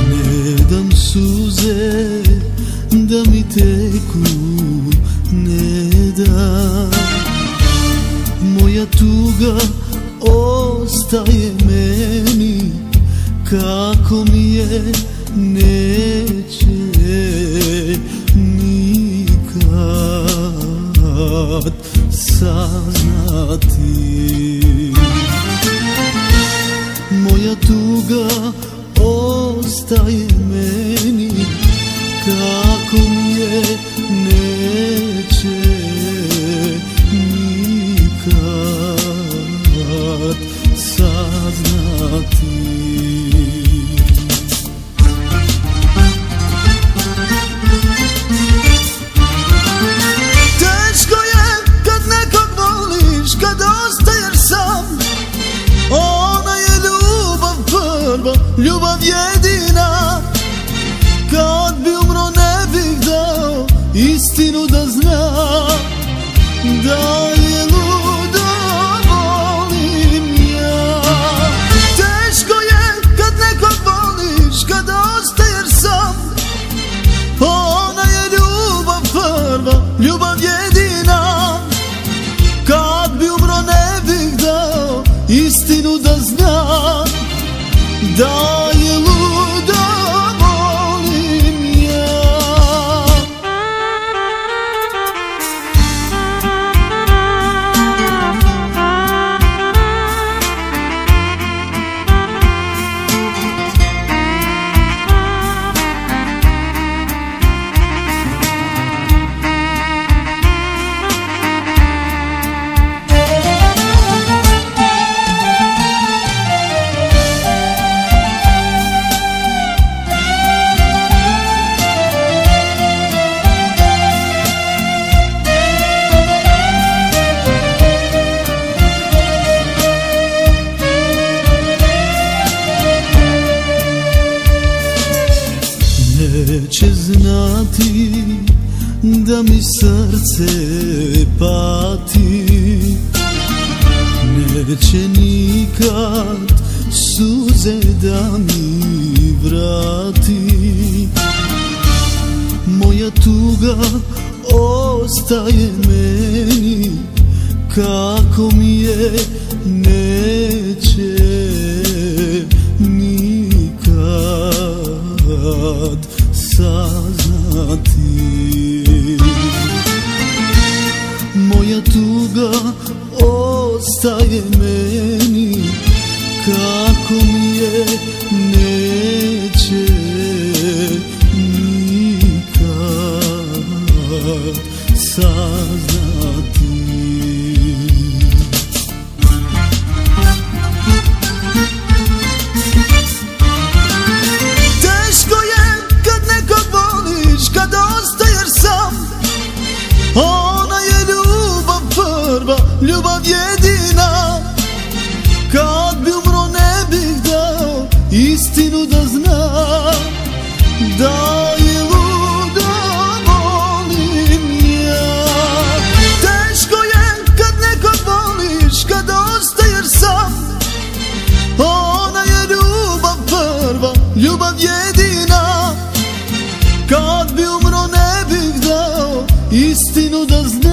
ne dam suze da mi teku, ne dam. Moja tuga ostaje meni, kako mi je neće nikad saznati. Moja tuga ostaje meni, kako mi je neće nikad saznati. Teško je kad nekog voliš, kad ostaješ sam. Ona je ljubav prva, ljubav jedina. Kad bi umro ne bih dao istinu da znam, da je ludo volim ja. Teško je kad nekog voliš, kad ostaješ sam. Ona je ljubav prva, ljubav jedina. Kad bi umro ne bih dao istinu da znam, da je ludo volim ja. Neće znati da mi srce pati, neće nikad suze da mi vrati. Moja tuga ostaje meni, kako mi je neće nikad saznati. Moja tuga ostaje meni, kako mi je neće nikad saznati. Ona je ljubav prva, ljubav jedina. Kad bi umro ne bih dao istinu da znam, da je ludo volim ja. Teško je kad nekog voliš, kad ostaješ sam. Ona je ljubav prva, ljubav jedina. Kad bi umro ne bih dao istinu da znam.